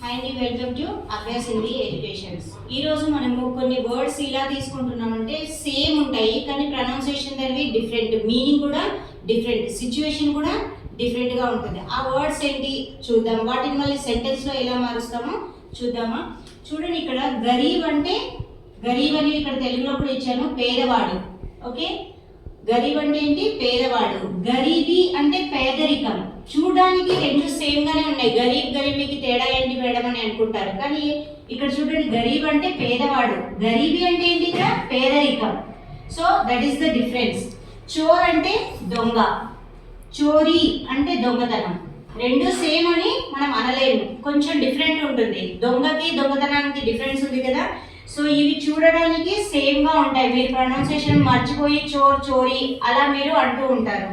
Hi అండి, welcome to Abhyas Hindi educations. ఈరోజు మనము కొన్ని వర్డ్స్ ఇలా తీసుకుంటున్నామంటే సేమ్ ఉంటాయి, కానీ ప్రొనౌన్సియేషన్ అనేవి డిఫరెంట్, మీనింగ్ కూడా డిఫరెంట్, సిచ్యువేషన్ కూడా డిఫరెంట్గా ఉంటుంది. ఆ వర్డ్స్ ఏంటి చూద్దాం, వాటిని మళ్ళీ సెంటెన్స్లో ఎలా మారుస్తామో చూద్దామా. చూడండి, ఇక్కడ గరీబ్ అంటే గరీబ్ అని ఇక్కడ తెలుగులో కూడా ఇచ్చాను, పేదవాడు. ఓకే, గరీబ్ అంటే ఏంటి? పేదవాడు. గరీబీ అంటే పేదరికం. చూడడానికి రెండు సేమ్ గానే ఉన్నాయి. గరీబీకి తేడా ఏంటి మేడం అని అనుకుంటారు, కానీ ఇక్కడ చూడండి, గరీబ్ అంటే పేదవాడు, గరీబీ అంటే ఏంటి? ఇక్కడ పేదరికం. So that is the difference. చోర్ అంటే దొంగ, చోరీ అంటే దొంగతనం. రెండు సేమ్ అని మనం అనలేము, కొంచెం డిఫరెంట్ ఉంటుంది. దొంగకి దొంగతనానికి డిఫరెన్స్ ఉంది కదా. సో ఇవి చూడడానికి సేమ్ గా ఉంటాయి. మీరు ప్రొనౌన్సియేషన్ మర్చిపోయి చోర్, చోరీ అలా మీరు అంటూ ఉంటారు.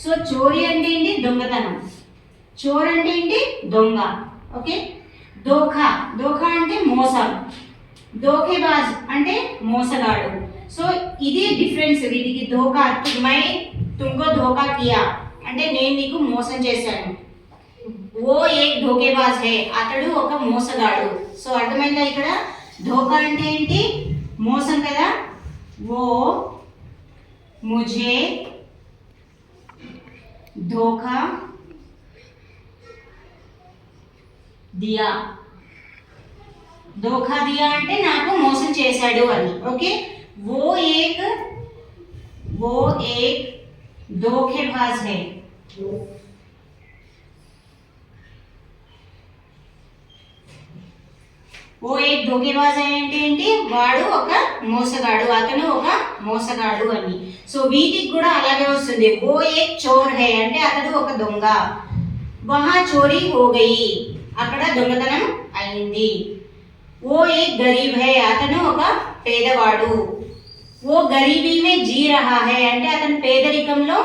సో చోరీ అంటే ఏంటి? దొంగతనం. చోర్ అంటే ఏంటి? దొంగ. ఓకే, దోఖా, దోఖా అంటే మోసం. దోఖేబాజ్ అంటే మోసగాడు. సో ఇది డిఫరెన్స్ వీటికి. ధోకా, మై తుమ్కో ధోకా కియా అంటే నేను నీకు మోసం చేశాను. ఓ ఏక్ ధోకేబాజ్ హే, అతడు ఒక మోసగాడు. సో అర్థమైందా? ఇక్కడ ధోకా అంటే ఏంటి? మోసం కదా. वो मुझे धोखा दिया. धोखा दिया అంటే నాకు మోసం చేశాడు అని. ఓకే, वो एक धोखेबाज है. ఓ ఏక్ ధోకేబాజ్ అంటే ఏంటి? వాడు ఒక మోసగాడు, అతను ఒక మోసగాడు అని. సో వీటికి కూడా అలాగే వస్తుంది. ఓ ఏక్ చోర్ హై అంటే అతడు ఒక దొంగ. వహా చోరీ హో గయి, అక్కడ దొంగతనం అయింది. ఓ ఏక్ గరీబ్ హై, అతను ఒక పేదవాడు. ఓ గరీబీ మే జీ రహా హై అంటే అతను పేదరికంలో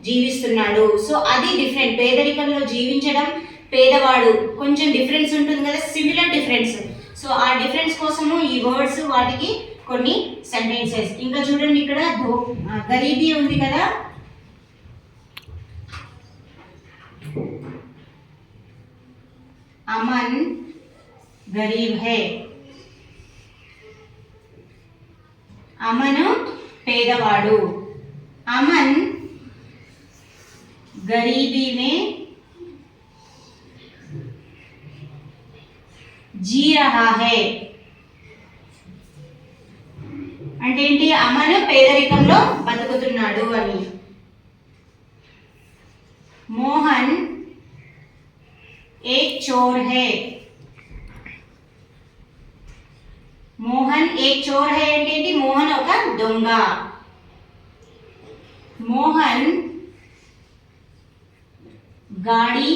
జీవిస్తున్నాడు. సో అది డిఫరెంట్. పేదరికంలో జీవించడం, పేదవాడు కొంచెం డిఫరెన్స్ ఉంటుంది కదా, సిమిలర్ డిఫరెన్స్. సో ఆ డిఫరెన్స్ కోసము ఈ వర్డ్స్, వాటికి కొన్ని సెంటెన్సెస్. ఇంకా చూడండి, ఇక్కడ గరీబీ ఉంది కదా, అమన్ గరీబ్ హై. అమన్ పేదవాడు. అమన్ గరీబీ మే जी रहा है అంటే ఏంటి? అమన్ పేదరికంలో బతుకుతున్నాడు అని. మోహన్ एक चोर है. మోహన్ एक चोर है అంటే ఏంటి? మోహన్ ఒక దొంగ. మోహన్ गाड़ी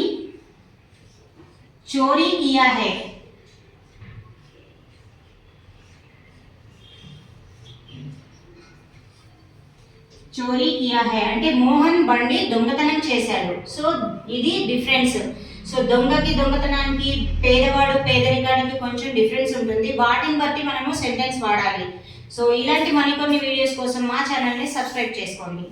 चोरी किया है. చోరీ కియా హై అంటే మోహన్ బండి దొంగతనం చేశాడు. సో ఇది డిఫరెన్స్. సో దొంగకి దొంగతనానికి, పేదవాడు పేదరికానికి కొంచెం డిఫరెన్స్ ఉంటుంది. వాటిని బట్టి మనము సెంటెన్స్ వాడాలి. సో ఇలాంటి మరికొన్ని వీడియోస్ కోసం మా ఛానల్ని సబ్స్క్రైబ్ చేసుకోండి.